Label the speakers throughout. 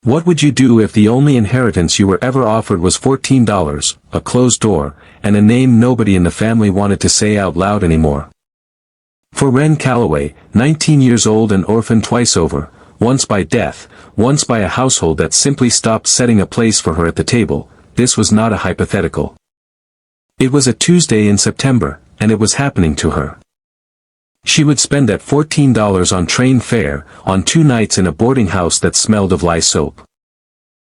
Speaker 1: What would you do if the only inheritance you were ever offered was $14, a closed door, and a name nobody in the family wanted to say out loud anymore? For Wren Calloway, 19 years old and orphaned twice over, once by death, once by a household that simply stopped setting a place for her at the table, this was not a hypothetical. It was a Tuesday in September, and it was happening to her. She would spend that $14 on train fare, on 2 nights in a boarding house that smelled of lye soap,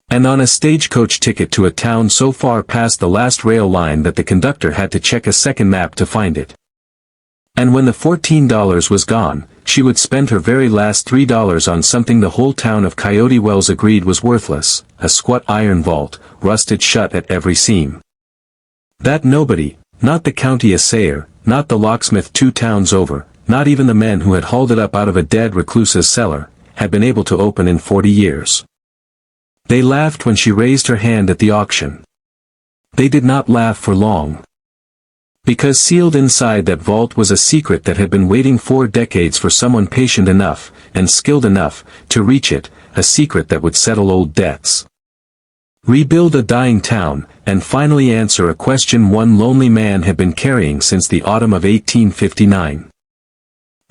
Speaker 1: and on a stagecoach ticket to a town so far past the last rail line that the conductor had to check a second map to find it. And when the $14 was gone, she would spend her very last $3 on something the whole town of Coyote Wells agreed was worthless, a squat iron vault, rusted shut at every seam. That nobody, not the county assayer, not the locksmith 2 towns over, not even the men who had hauled it up out of a dead recluse's cellar, had been able to open in 40 years. They laughed when she raised her hand at the auction. They did not laugh for long. Because sealed inside that vault was a secret that had been waiting 4 decades for someone patient enough, and skilled enough, to reach it, a secret that would settle old debts, rebuild a dying town, and finally answer a question one lonely man had been carrying since the autumn of 1859.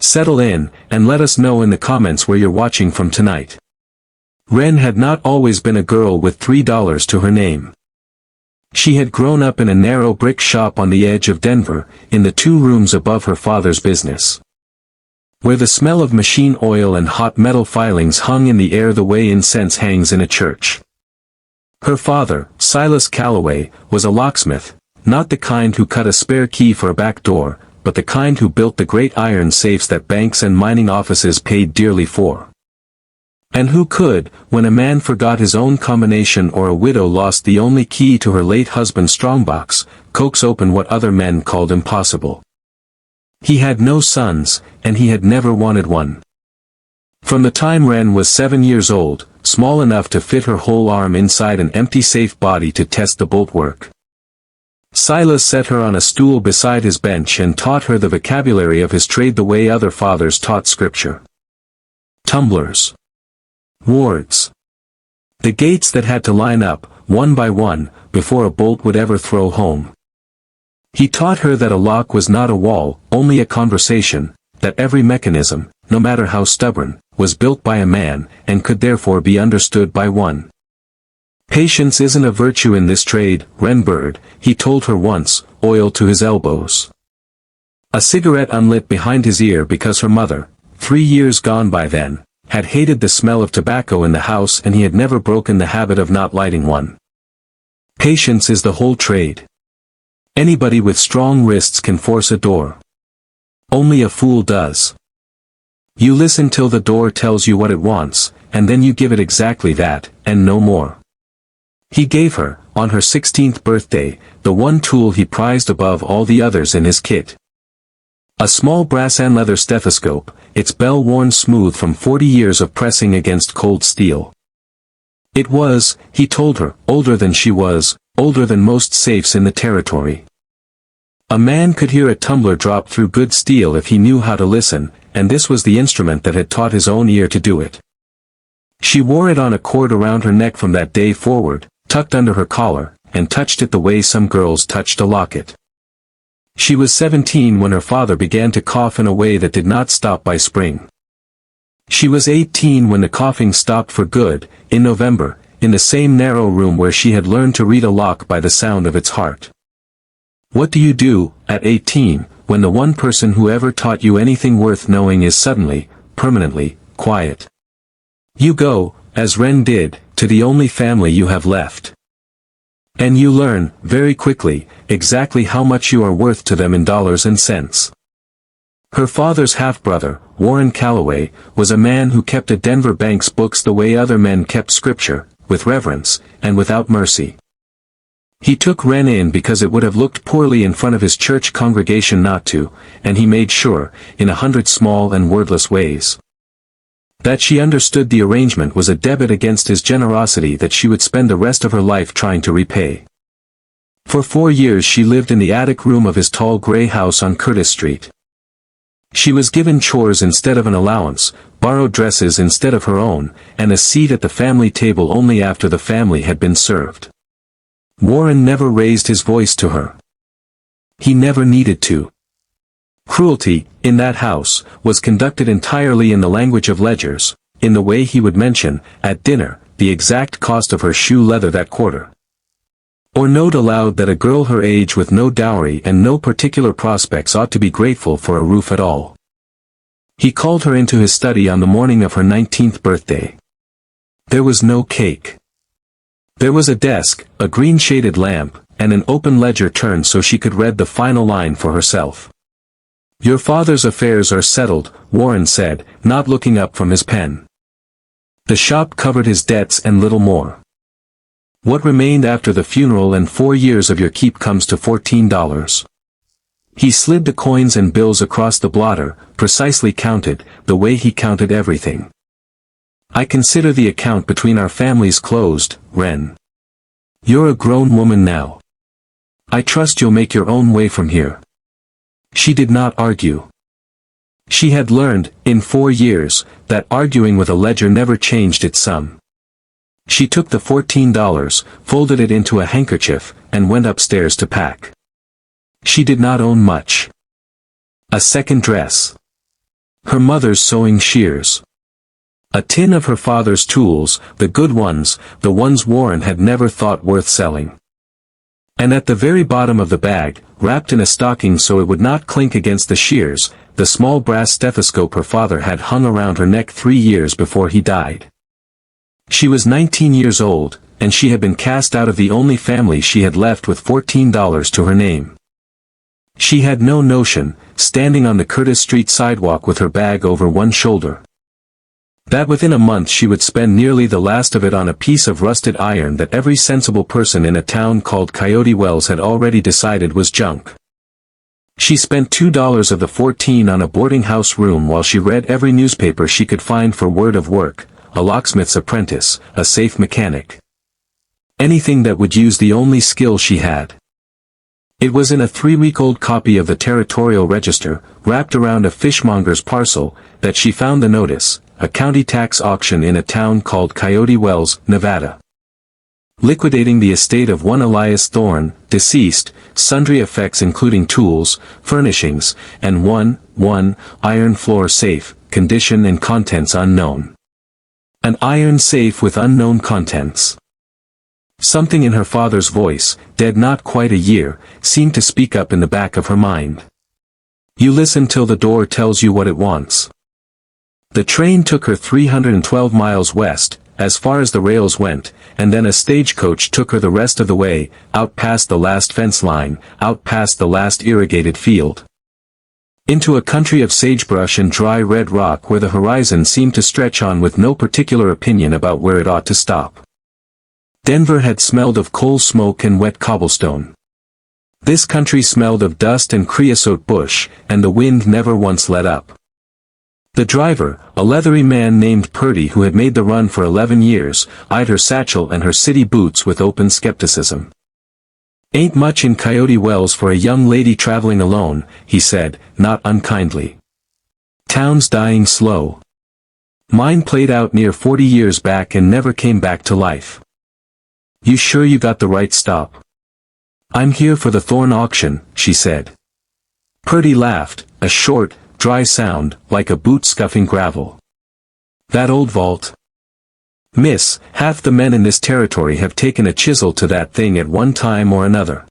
Speaker 1: Settle in, and let us know in the comments where you're watching from tonight. Wren had not always been a girl with $3 to her name. She had grown up in a narrow brick shop on the edge of Denver, in the 2 rooms above her father's business, where the smell of machine oil and hot metal filings hung in the air the way incense hangs in a church. Her father, Elias Calloway, was a locksmith, not the kind who cut a spare key for a back door, but the kind who built the great iron safes that banks and mining offices paid dearly for. And who could, when a man forgot his own combination or a widow lost the only key to her late husband's strongbox, coax open what other men called impossible. He had no sons, and he had never wanted one. From the time Wren was 7 years old, small enough to fit her whole arm inside an empty safe body to test the bolt work, Silas set her on a stool beside his bench and taught her the vocabulary of his trade the way other fathers taught scripture. Tumblers. Wards. The gates that had to line up, one by one, before a bolt would ever throw home. He taught her that a lock was not a wall, only a conversation, that every mechanism, no matter how stubborn, was built by a man, and could therefore be understood by one. Patience isn't a virtue in this trade, Wren Bird, he told her once, oil to his elbows, a cigarette unlit behind his ear because her mother, 3 years gone by then, had hated the smell of tobacco in the house and he had never broken the habit of not lighting one. Patience is the whole trade. Anybody with strong wrists can force a door. Only a fool does. You listen till the door tells you what it wants, and then you give it exactly that, and no more. He gave her, on her 16th birthday, the one tool he prized above all the others in his kit. A small brass and leather stethoscope, its bell worn smooth from 40 years of pressing against cold steel. It was, he told her, older than she was, older than most safes in the territory. A man could hear a tumbler drop through good steel if he knew how to listen, and this was the instrument that had taught his own ear to do it. She wore it on a cord around her neck from that day forward, tucked under her collar, and touched it the way some girls touched a locket. She was 17 when her father began to cough in a way that did not stop by spring. She was 18 when the coughing stopped for good, in November, in the same narrow room where she had learned to read a lock by the sound of its heart. What do you do, at 18, when the one person who ever taught you anything worth knowing is suddenly, permanently, quiet? You go, as Wren did, to the only family you have left. And you learn, very quickly, exactly how much you are worth to them in dollars and cents. Her father's half-brother, Wren Calloway, was a man who kept a Denver bank's books the way other men kept scripture, with reverence, and without mercy. He took Wren in because it would have looked poorly in front of his church congregation not to, and he made sure, in 100 small and wordless ways, that she understood the arrangement was a debit against his generosity that she would spend the rest of her life trying to repay. For 4 years she lived in the attic room of his tall gray house on Curtis Street. She was given chores instead of an allowance, borrowed dresses instead of her own, and a seat at the family table only after the family had been served. Warren never raised his voice to her. He never needed to. Cruelty, in that house, was conducted entirely in the language of ledgers, in the way he would mention, at dinner, the exact cost of her shoe leather that quarter. Or note aloud that a girl her age with no dowry and no particular prospects ought to be grateful for a roof at all. He called her into his study on the morning of her 19th birthday. There was no cake. There was a desk, a green-shaded lamp, and an open ledger turned so she could read the final line for herself. "Your father's affairs are settled," Warren said, not looking up from his pen. "The shop covered his debts and little more. What remained after the funeral and 4 years of your keep comes to $14. He slid the coins and bills across the blotter, precisely counted, the way he counted everything. "I consider the account between our families closed, Wren. You're a grown woman now. I trust you'll make your own way from here." She did not argue. She had learned, in 4 years, that arguing with a ledger never changed its sum. She took the $14, folded it into a handkerchief, and went upstairs to pack. She did not own much. A second dress. Her mother's sewing shears. A tin of her father's tools, the good ones, the ones Warren had never thought worth selling. And at the very bottom of the bag, wrapped in a stocking so it would not clink against the shears, the small brass stethoscope her father had hung around her neck 3 years before he died. She was 19 years old, and she had been cast out of the only family she had left with $14 to her name. She had no notion, standing on the Curtis Street sidewalk with her bag over one shoulder, that within a month she would spend nearly the last of it on a piece of rusted iron that every sensible person in a town called Coyote Wells had already decided was junk. She spent $2 of the 14 on a boarding house room while she read every newspaper she could find for word of work, a locksmith's apprentice, a safe mechanic. Anything that would use the only skill she had. It was in a 3-week-old copy of the Territorial Register, wrapped around a fishmonger's parcel, that she found the notice, a county tax auction in a town called Coyote Wells, Nevada. Liquidating the estate of one Elias Thorne, deceased, sundry effects including tools, furnishings, and one iron floor safe, condition and contents unknown. An iron safe with unknown contents. Something in her father's voice, dead not quite a year, seemed to speak up in the back of her mind. You listen till the door tells you what it wants. The train took her 312 miles west, as far as the rails went, and then a stagecoach took her the rest of the way, out past the last fence line, out past the last irrigated field. Into a country of sagebrush and dry red rock where the horizon seemed to stretch on with no particular opinion about where it ought to stop. Denver had smelled of coal smoke and wet cobblestone. This country smelled of dust and creosote bush, and the wind never once let up. The driver, a leathery man named Purdy who had made the run for 11 years, eyed her satchel and her city boots with open skepticism. "Ain't much in Coyote Wells for a young lady traveling alone," he said, not unkindly. "Town's dying slow. Mine played out near 40 years back and never came back to life." "You sure you got the right stop?" "I'm here for the Thorne auction," she said. Purdy laughed, a short, dry sound, like a boot scuffing gravel. "That old vault?" "Miss, half the men in this territory have taken a chisel to that thing at one time or another.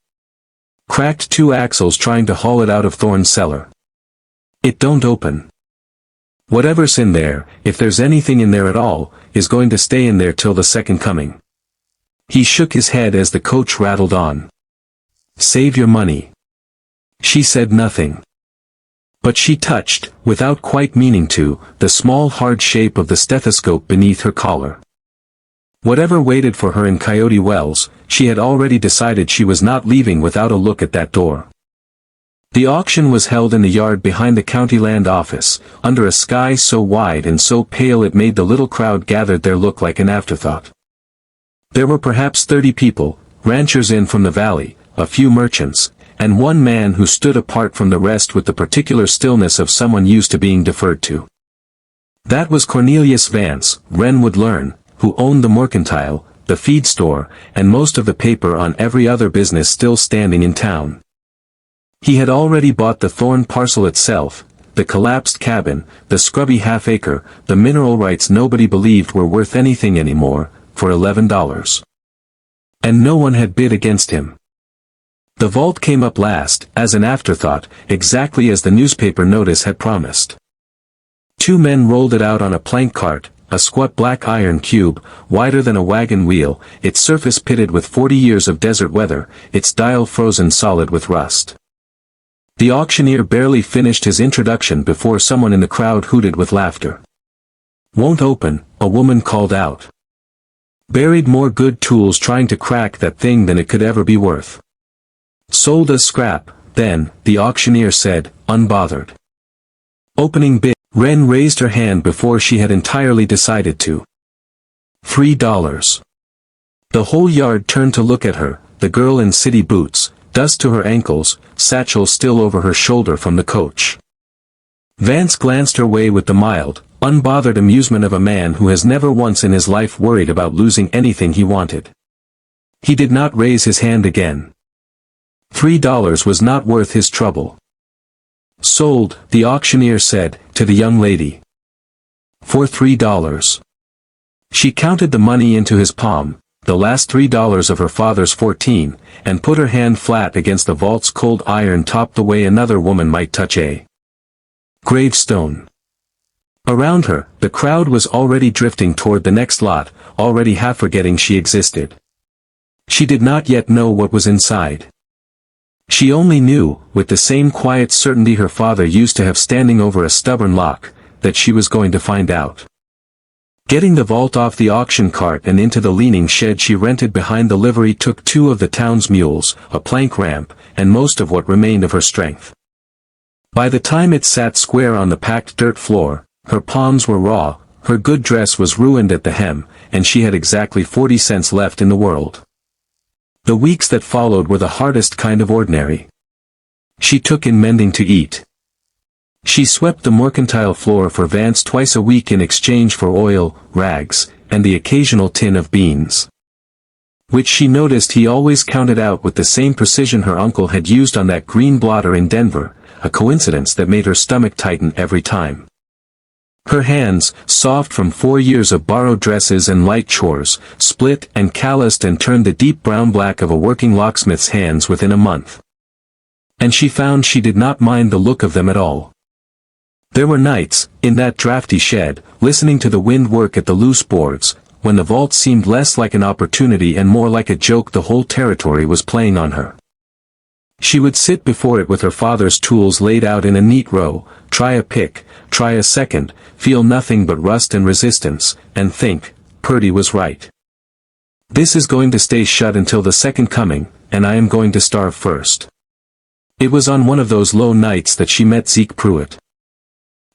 Speaker 1: Cracked 2 axles trying to haul it out of Thorne's cellar. It don't open. Whatever's in there, if there's anything in there at all, is going to stay in there till the second coming." He shook his head as the coach rattled on. "Save your money." She said nothing. But she touched, without quite meaning to, the small hard shape of the stethoscope beneath her collar. Whatever waited for her in Coyote Wells, she had already decided she was not leaving without a look at that door. The auction was held in the yard behind the county land office, under a sky so wide and so pale it made the little crowd gathered there look like an afterthought. There were perhaps 30 people, ranchers in from the valley, a few merchants, and one man who stood apart from the rest with the particular stillness of someone used to being deferred to. That was Cornelius Vance, Wren would learn, who owned the mercantile, the feed store, and most of the paper on every other business still standing in town. He had already bought the Thorne parcel itself, the collapsed cabin, the scrubby half-acre, the mineral rights nobody believed were worth anything anymore, for $11. And no one had bid against him. The vault came up last, as an afterthought, exactly as the newspaper notice had promised. Two men rolled it out on a plank cart, a squat black iron cube, wider than a wagon wheel, its surface pitted with 40 years of desert weather, its dial frozen solid with rust. The auctioneer barely finished his introduction before someone in the crowd hooted with laughter. "Won't open," a woman called out. "Buried more good tools trying to crack that thing than it could ever be worth." "Sold as scrap, then," the auctioneer said, unbothered. Opening bid. Wren raised her hand before she had entirely decided to. $3. The whole yard turned to look at her, the girl in city boots, dust to her ankles, satchel still over her shoulder from the coach. Vance glanced her way with the mild, unbothered amusement of a man who has never once in his life worried about losing anything he wanted. He did not raise his hand again. $3 was not worth his trouble. "Sold," the auctioneer said, to the young lady. "For $3. She counted the money into his palm, the last $3 of her father's 14, and put her hand flat against the vault's cold iron top the way another woman might touch a gravestone. Around her, the crowd was already drifting toward the next lot, already half forgetting she existed. She did not yet know what was inside. She only knew, with the same quiet certainty her father used to have standing over a stubborn lock, that she was going to find out. Getting the vault off the auction cart and into the leaning shed she rented behind the livery took 2 of the town's mules, a plank ramp, and most of what remained of her strength. By the time it sat square on the packed dirt floor, her palms were raw, her good dress was ruined at the hem, and she had exactly 40 cents left in the world. The weeks that followed were the hardest kind of ordinary. She took in mending to eat. She swept the mercantile floor for Vance twice a week in exchange for oil, rags, and the occasional tin of beans, which she noticed he always counted out with the same precision her uncle had used on that green blotter in Denver, a coincidence that made her stomach tighten every time. Her hands, soft from 4 years of borrowed dresses and light chores, split and calloused and turned the deep brown black of a working locksmith's hands within a month. And she found she did not mind the look of them at all. There were nights, in that drafty shed, listening to the wind work at the loose boards, when the vault seemed less like an opportunity and more like a joke the whole territory was playing on her. She would sit before it with her father's tools laid out in a neat row, try a pick, try a second, feel nothing but rust and resistance, and think, Purdy was right. This is going to stay shut until the second coming, and I am going to starve first. It was on one of those low nights that she met Zeke Pruitt.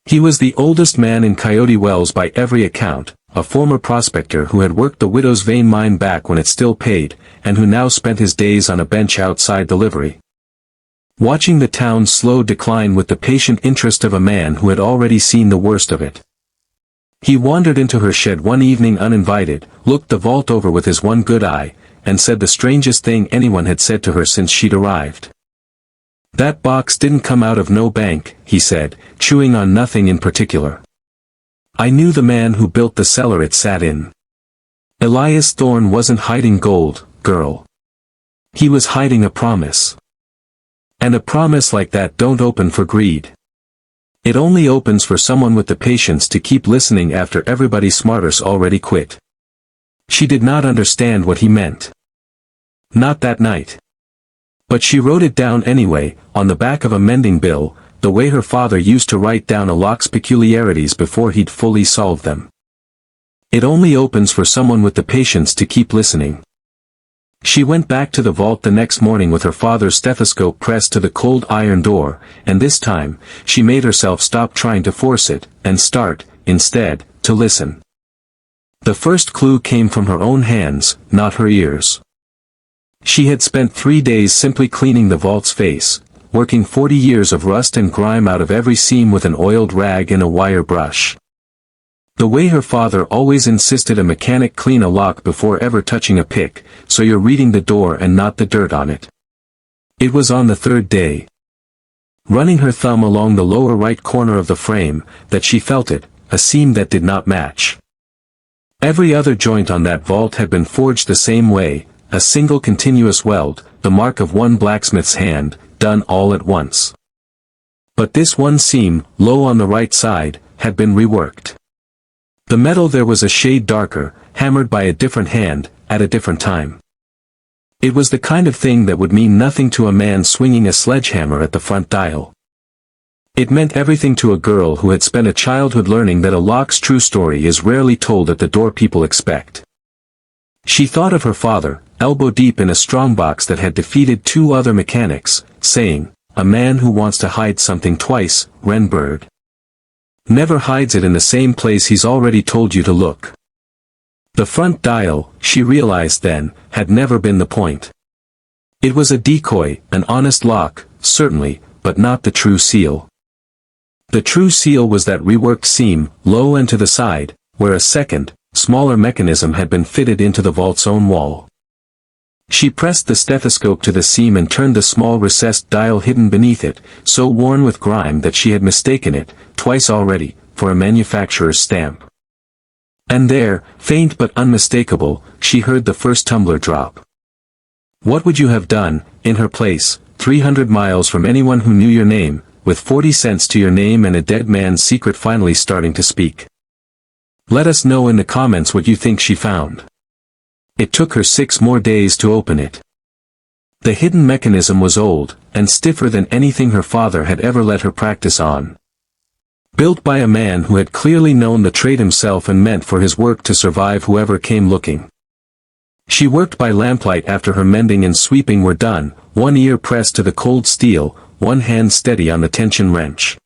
Speaker 1: He was the oldest man in Coyote Wells by every account, a former prospector who had worked the Widow's vein mine back when it still paid, and who now spent his days on a bench outside the livery, watching the town's slow decline with the patient interest of a man who had already seen the worst of it. He wandered into her shed one evening uninvited, looked the vault over with his one good eye, and said the strangest thing anyone had said to her since she'd arrived. "That box didn't come out of no bank," he said, chewing on nothing in particular. "I knew the man who built the cellar it sat in. Elias Thorne wasn't hiding gold, girl. He was hiding a promise. And a promise like that don't open for greed. It only opens for someone with the patience to keep listening after everybody smarter's already quit." She did not understand what he meant. Not that night. But she wrote it down anyway, on the back of a mending bill, the way her father used to write down a lock's peculiarities before he'd fully solved them. It only opens for someone with the patience to keep listening. She went back to the vault the next morning with her father's stethoscope pressed to the cold iron door, and this time, she made herself stop trying to force it, and start, instead, to listen. The first clue came from her own hands, not her ears. She had spent 3 days simply cleaning the vault's face, working 40 years of rust and grime out of every seam with an oiled rag and a wire brush. The way her father always insisted a mechanic clean a lock before ever touching a pick, so you're reading the door and not the dirt on it. It was on the third day, running her thumb along the lower right corner of the frame, that she felt it, a seam that did not match. Every other joint on that vault had been forged the same way, a single continuous weld, the mark of one blacksmith's hand, done all at once. But this one seam, low on the right side, had been reworked. The metal there was a shade darker, hammered by a different hand, at a different time. It was the kind of thing that would mean nothing to a man swinging a sledgehammer at the front dial. It meant everything to a girl who had spent a childhood learning that a lock's true story is rarely told at the door people expect. She thought of her father, elbow deep in a strongbox that had defeated 2 other mechanics, saying, "A man who wants to hide something twice, Wren Bird, never hides it in the same place he's already told you to look." The front dial, she realized then, had never been the point. It was a decoy, an honest lock, certainly, but not the true seal. The true seal was that reworked seam, low and to the side, where a second, smaller mechanism had been fitted into the vault's own wall. She pressed the stethoscope to the seam and turned the small recessed dial hidden beneath it, so worn with grime that she had mistaken it, twice already, for a manufacturer's stamp. And there, faint but unmistakable, she heard the first tumbler drop. What would you have done, in her place, 300 miles from anyone who knew your name, with 40 cents to your name and a dead man's secret finally starting to speak? Let us know in the comments what you think she found. It took her 6 more days to open it. The hidden mechanism was old, and stiffer than anything her father had ever let her practice on. Built by a man who had clearly known the trade himself and meant for his work to survive whoever came looking. She worked by lamplight after her mending and sweeping were done, one ear pressed to the cold steel, one hand steady on the tension wrench.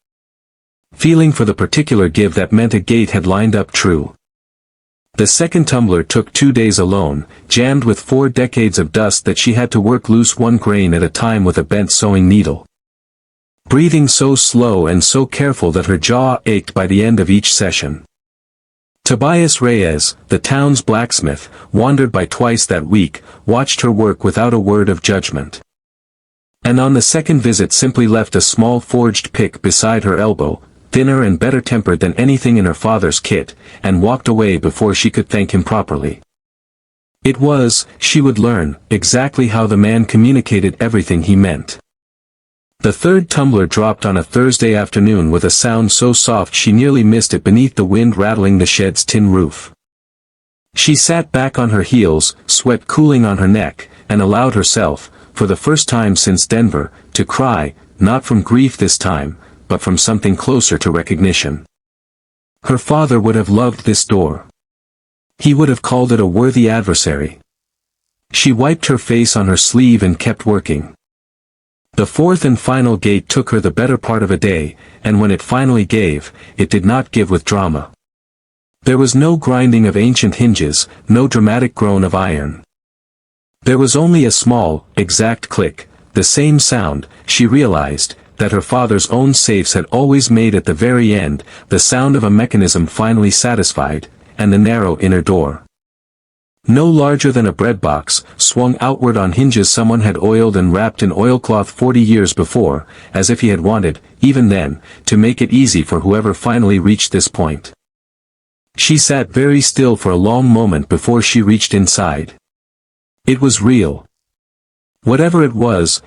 Speaker 1: Feeling for the particular give that meant a gate had lined up true. The second tumbler took 2 days alone, jammed with 4 decades of dust that she had to work loose 1 grain at a time with a bent sewing needle. Breathing so slow and so careful that her jaw ached by the end of each session. Tobias Reyes, the town's blacksmith, wandered by twice that week, watched her work without a word of judgment. And on the second visit simply left a small forged pick beside her elbow, thinner and better tempered than anything in her father's kit, and walked away before she could thank him properly. It was, she would learn, exactly how the man communicated everything he meant. The third tumbler dropped on a Thursday afternoon with a sound so soft she nearly missed it beneath the wind rattling the shed's tin roof. She sat back on her heels, sweat cooling on her neck, and allowed herself, for the first time since Denver, to cry, not from grief this time, but from something closer to recognition. Her father would have loved this door. He would have called it a worthy adversary. She wiped her face on her sleeve and kept working. The fourth and final gate took her the better part of a day, and when it finally gave, it did not give with drama. There was no grinding of ancient hinges, no dramatic groan of iron. There was only a small, exact click, the same sound, she realized, that her father's own safes had always made at the very end, the sound of a mechanism finally satisfied, and the narrow inner door. No larger than a bread box, swung outward on hinges someone had oiled and wrapped in oilcloth 40 years before, as if he had wanted, even then, to make it easy for whoever finally reached this point. She sat very still for a long moment before she reached inside. It was real. Whatever it was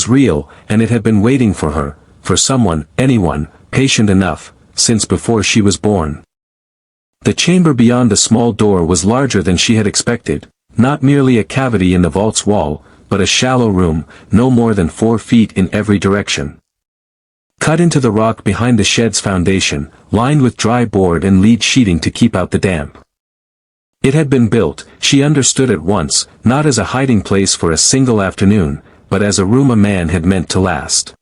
Speaker 1: real, and it had been waiting for her, for someone, anyone, patient enough, since before she was born. The chamber beyond the small door was larger than she had expected, not merely a cavity in the vault's wall, but a shallow room, no more than 4 feet in every direction. Cut into the rock behind the shed's foundation, lined with dry board and lead sheeting to keep out the damp. It had been built, she understood at once, not as a hiding place for a single afternoon, but as a room a man had meant to last.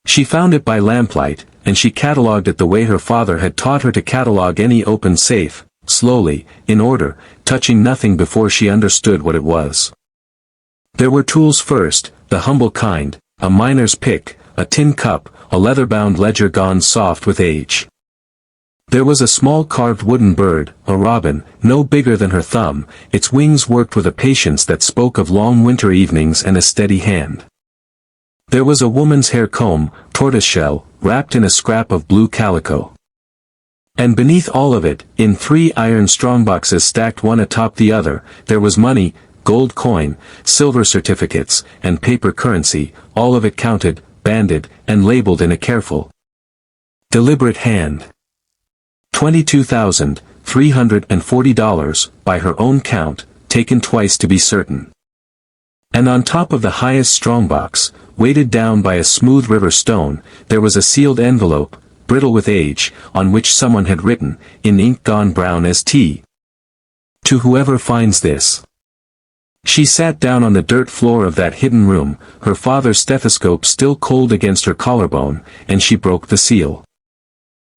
Speaker 1: She found it by lamplight, and she catalogued it the way her father had taught her to catalogue any open safe, slowly, in order, touching nothing before she understood what it was. There were tools first, the humble kind, a miner's pick, a tin cup, a leather-bound ledger gone soft with age. There was a small carved wooden bird, a robin, no bigger than her thumb. Its wings worked with a patience that spoke of long winter evenings and a steady hand. There was a woman's hair comb, tortoiseshell, wrapped in a scrap of blue calico. And beneath all of it, in 3 iron strongboxes stacked one atop the other, there was money, gold coin, silver certificates, and paper currency, all of it counted, banded, and labeled in a careful, deliberate hand. $22,340, by her own count, taken twice to be certain. And on top of the highest strongbox, weighted down by a smooth river stone, there was a sealed envelope, brittle with age, on which someone had written, in ink gone brown as tea, "To whoever finds this." She sat down on the dirt floor of that hidden room, her father's stethoscope still cold against her collarbone, and she broke the seal.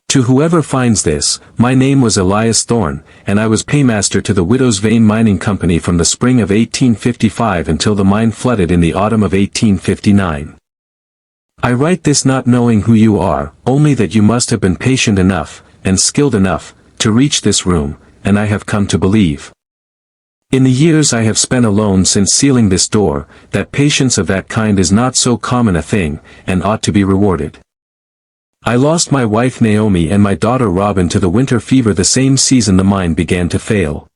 Speaker 1: "To whoever finds this, my name was Elias Thorne, and I was paymaster to the Widow's Vein Mining Company from the spring of 1855 until the mine flooded in the autumn of 1859. I write this not knowing who you are, only that you must have been patient enough, and skilled enough, to reach this room, and I have come to believe, in the years I have spent alone since sealing this door, that patience of that kind is not so common a thing, and ought to be rewarded. I lost my wife Naomi and my daughter Robin to the winter fever the same season the mine began to fail.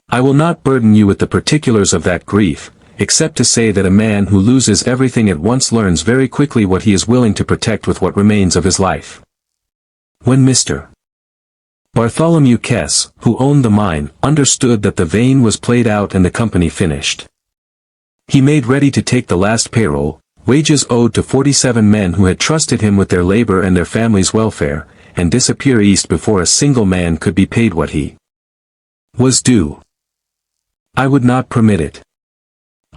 Speaker 1: I will not burden you with the particulars of that grief, except to say that a man who loses everything at once learns very quickly what he is willing to protect with what remains of his life. When Mr. Bartholomew Kess, who owned the mine, understood that the vein was played out and the company finished, he made ready to take the last payroll, wages owed to 47 men who had trusted him with their labor and their family's welfare, and disappear east before a single man could be paid what he was due. I would not permit it.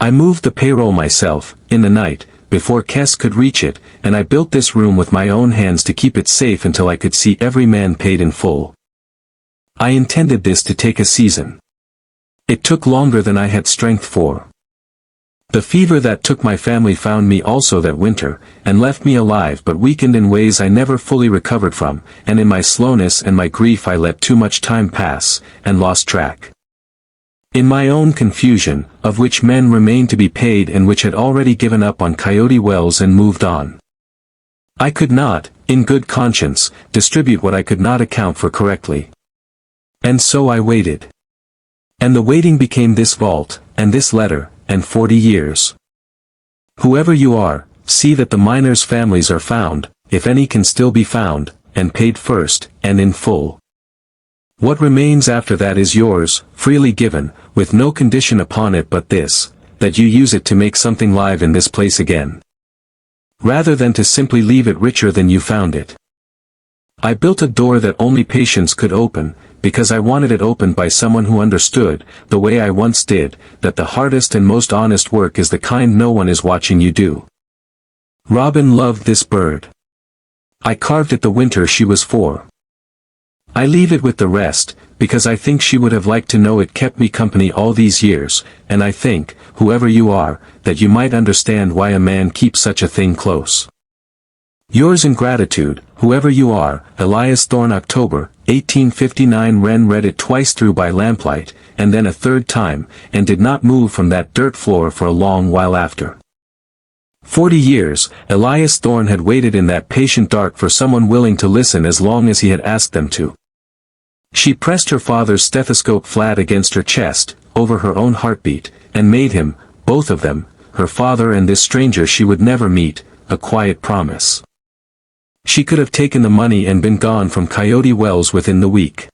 Speaker 1: I moved the payroll myself, in the night, before Kess could reach it, and I built this room with my own hands to keep it safe until I could see every man paid in full. I intended this to take a season. It took longer than I had strength for. The fever that took my family found me also that winter, and left me alive but weakened in ways I never fully recovered from, and in my slowness and my grief I let too much time pass, and lost track. In my own confusion, of which men remained to be paid and which had already given up on Coyote Wells and moved on, I could not, in good conscience, distribute what I could not account for correctly. And so I waited. And the waiting became this vault, and this letter, and 40 years. Whoever you are, see that the miners' families are found, if any can still be found, and paid first, and in full. What remains after that is yours, freely given, with no condition upon it but this, that you use it to make something live in this place again, rather than to simply leave it richer than you found it. I built a door that only patience could open, because I wanted it opened by someone who understood, the way I once did, that the hardest and most honest work is the kind no one is watching you do. Robin loved this bird. I carved it the winter she was 4. I leave it with the rest, because I think she would have liked to know it kept me company all these years, and I think, whoever you are, that you might understand why a man keeps such a thing close. Yours in gratitude, whoever you are, Elias Thorne. October, 1859. Wren read it twice through by lamplight, and then a third time, and did not move from that dirt floor for a long while after. 40 years, Elias Thorne had waited in that patient dark for someone willing to listen as long as he had asked them to. She pressed her father's stethoscope flat against her chest, over her own heartbeat, and made him, both of them, her father and this stranger she would never meet, a quiet promise. She could have taken the money and been gone from Coyote Wells within the week.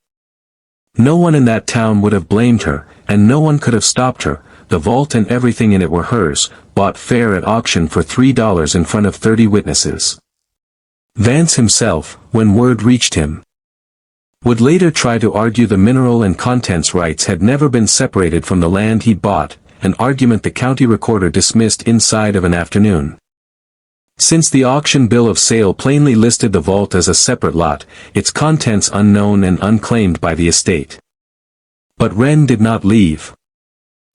Speaker 1: No one in that town would have blamed her, and no one could have stopped her. The vault and everything in it were hers, bought fair at auction for $3 in front of 30 witnesses. Vance himself, when word reached him, would later try to argue the mineral and contents rights had never been separated from the land he'd bought, an argument the county recorder dismissed inside of an afternoon. Since the auction bill of sale plainly listed the vault as a separate lot, its contents unknown and unclaimed by the estate. But Wren did not leave.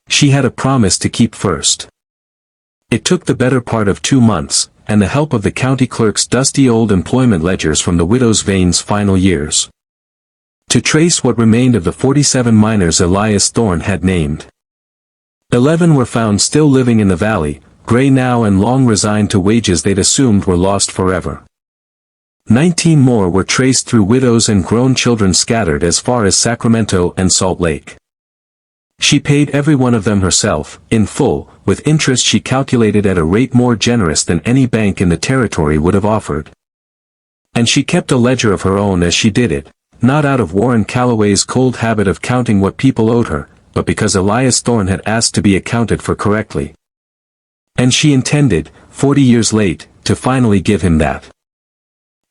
Speaker 1: She had a promise to keep first. It took the better part of 2 months, and the help of the county clerk's dusty old employment ledgers from the widow's Vane's final years, to trace what remained of the 47 miners Elias Thorne had named. 11 were found still living in the valley, gray now and long resigned to wages they'd assumed were lost forever. 19 more were traced through widows and grown children scattered as far as Sacramento and Salt Lake. She paid every one of them herself, in full, with interest she calculated at a rate more generous than any bank in the territory would have offered. And she kept a ledger of her own as she did it, not out of Wren Calloway's cold habit of counting what people owed her, but because Elias Thorne had asked to be accounted for correctly. And she intended, 40 years late, to finally give him that.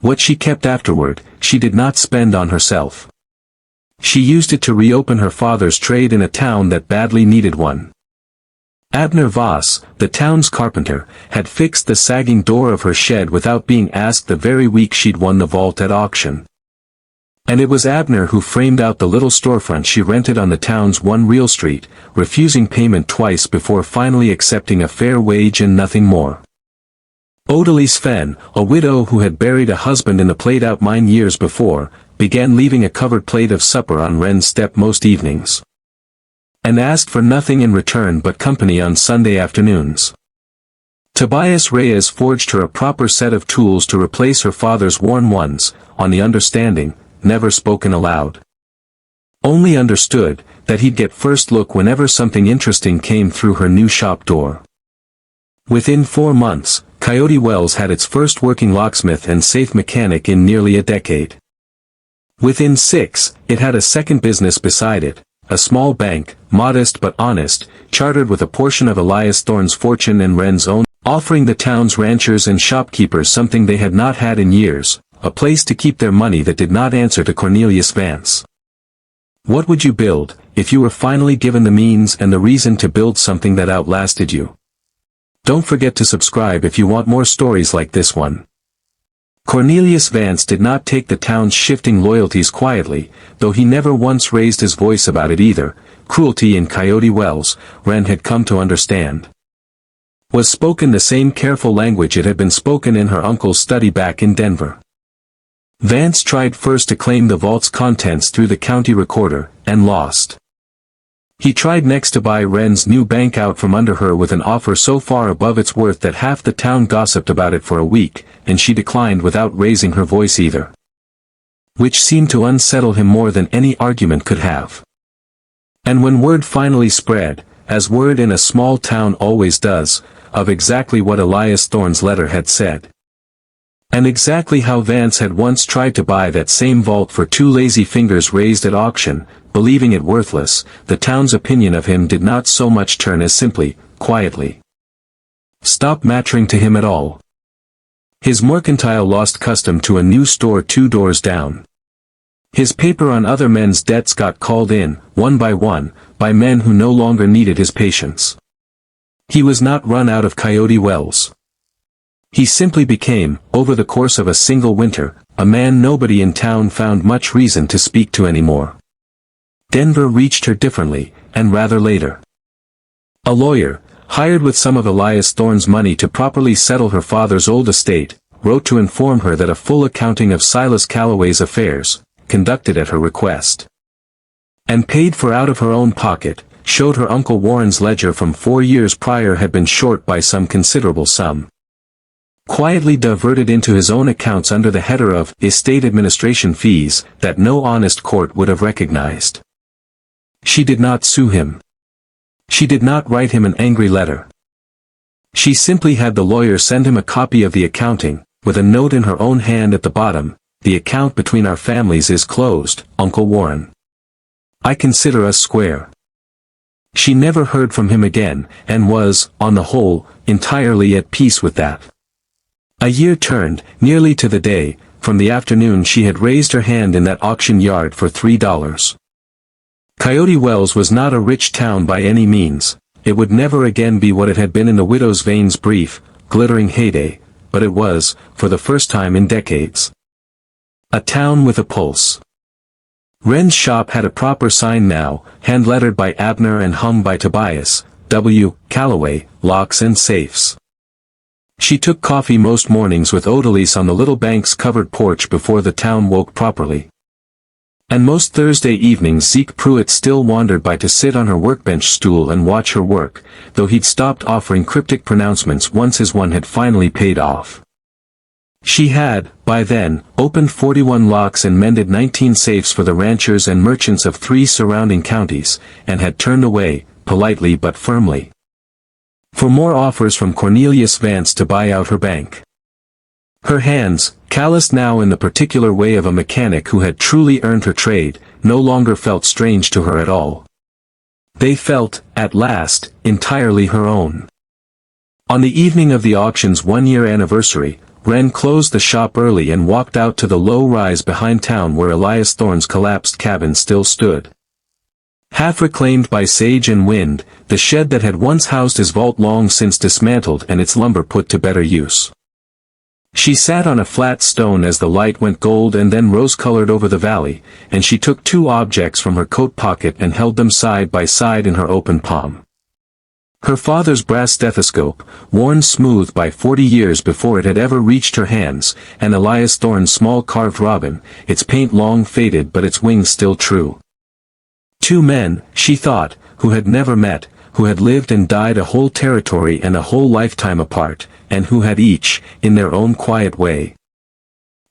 Speaker 1: What she kept afterward, she did not spend on herself. She used it to reopen her father's trade in a town that badly needed one. Abner Voss, the town's carpenter, had fixed the sagging door of her shed without being asked the very week she'd won the vault at auction. And it was Abner who framed out the little storefront she rented on the town's one real street, refusing payment twice before finally accepting a fair wage and nothing more. Odalise Fenn, a widow who had buried a husband in the played-out mine years before, began leaving a covered plate of supper on Wren's step most evenings, and asked for nothing in return but company on Sunday afternoons. Tobias Reyes forged her a proper set of tools to replace her father's worn ones, on the understanding, never spoken aloud, only understood, that he'd get first look whenever something interesting came through her new shop door. Within 4 months, Coyote Wells had its first working locksmith and safe mechanic in nearly a decade. Within 6, it had a second business beside it, a small bank, modest but honest, chartered with a portion of Elias Thorne's fortune and Wren's own, offering the town's ranchers and shopkeepers something they had not had in years, a place to keep their money that did not answer to Cornelius Vance. What would you build, if you were finally given the means and the reason to build something that outlasted you? Don't forget to subscribe if you want more stories like this one. Cornelius Vance did not take the town's shifting loyalties quietly, though he never once raised his voice about it either. Cruelty in Coyote Wells, Wren had come to understand, was spoken the same careful language it had been spoken in her uncle's study back in Denver. Vance tried first to claim the vault's contents through the county recorder, and lost. He tried next to buy Wren's new bank out from under her with an offer so far above its worth that half the town gossiped about it for a week, and she declined without raising her voice either, which seemed to unsettle him more than any argument could have. And when word finally spread, as word in a small town always does, of exactly what Elias Thorne's letter had said, and exactly how Vance had once tried to buy that same vault for 2 lazy fingers raised at auction, believing it worthless, the town's opinion of him did not so much turn as simply, quietly, stop mattering to him at all. His mercantile lost custom to a new store 2 doors down. His paper on other men's debts got called in, one, by men who no longer needed his patience. He was not run out of Coyote Wells. He simply became, over the course of a single winter, a man nobody in town found much reason to speak to anymore. Denver reached her differently, and rather later. A lawyer, hired with some of Elias Thorne's money to properly settle her father's old estate, wrote to inform her that a full accounting of Silas Calloway's affairs, conducted at her request, and paid for out of her own pocket, showed her Uncle Warren's ledger from 4 years prior had been short by some considerable sum, quietly diverted into his own accounts under the header of estate administration fees that no honest court would have recognized. She did not sue him. She did not write him an angry letter. She simply had the lawyer send him a copy of the accounting, with a note in her own hand at the bottom: "The account between our families is closed, Uncle Warren. I consider us square." She never heard from him again, and was, on the whole, entirely at peace with that. A year turned, nearly to the day, from the afternoon she had raised her hand in that auction yard for $3. Coyote Wells was not a rich town by any means. It would never again be what it had been in the widow's Vane's brief, glittering heyday, but it was, for the first time in decades, a town with a pulse. Wren's shop had a proper sign now, hand-lettered by Abner and hung by Tobias W. Calloway, Locks and Safes. She took coffee most mornings with Odalise on the little bank's covered porch before the town woke properly. And most Thursday evenings Zeke Pruitt still wandered by to sit on her workbench stool and watch her work, though he'd stopped offering cryptic pronouncements once his one had finally paid off. She had, by then, opened 41 locks and mended 19 safes for the ranchers and merchants of 3 surrounding counties, and had turned away, politely but firmly, for more offers from Cornelius Vance to buy out her bank. Her hands, calloused now in the particular way of a mechanic who had truly earned her trade, no longer felt strange to her at all. They felt, at last, entirely her own. On the evening of the auction's 1-year anniversary, Wren closed the shop early and walked out to the low rise behind town where Elias Thorne's collapsed cabin still stood. Half reclaimed by sage and wind, the shed that had once housed his vault long since dismantled and its lumber put to better use. She sat on a flat stone as the light went gold and then rose-colored over the valley, and she took 2 objects from her coat pocket and held them side by side in her open palm. Her father's brass stethoscope, worn smooth by 40 years before it had ever reached her hands, and Elias Thorne's small carved robin, its paint long faded but its wings still true. 2 men, she thought, who had never met, who had lived and died a whole territory and a whole lifetime apart, and who had each, in their own quiet way,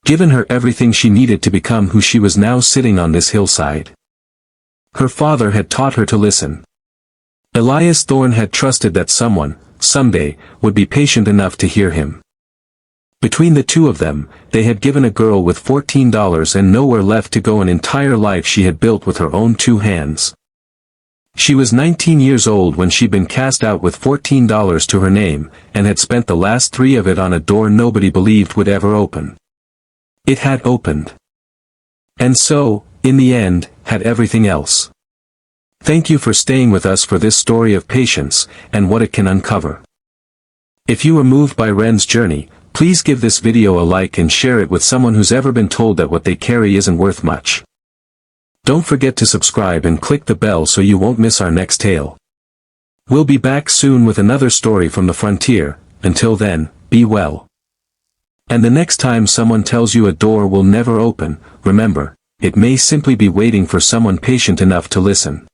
Speaker 1: given her everything she needed to become who she was now sitting on this hillside. Her father had taught her to listen. Elias Thorne had trusted that someone, someday, would be patient enough to hear him. Between the 2 of them, they had given a girl with $14 and nowhere left to go an entire life she had built with her own 2 hands. She was 19 years old when she'd been cast out with $14 to her name, and had spent the last 3 of it on a door nobody believed would ever open. It had opened. And so, in the end, had everything else. Thank you for staying with us for this story of patience, and what it can uncover. If you were moved by Wren's journey, please give this video a like and share it with someone who's ever been told that what they carry isn't worth much. Don't forget to subscribe and click the bell so you won't miss our next tale. We'll be back soon with another story from the frontier. Until then, be well. And the next time someone tells you a door will never open, remember, it may simply be waiting for someone patient enough to listen.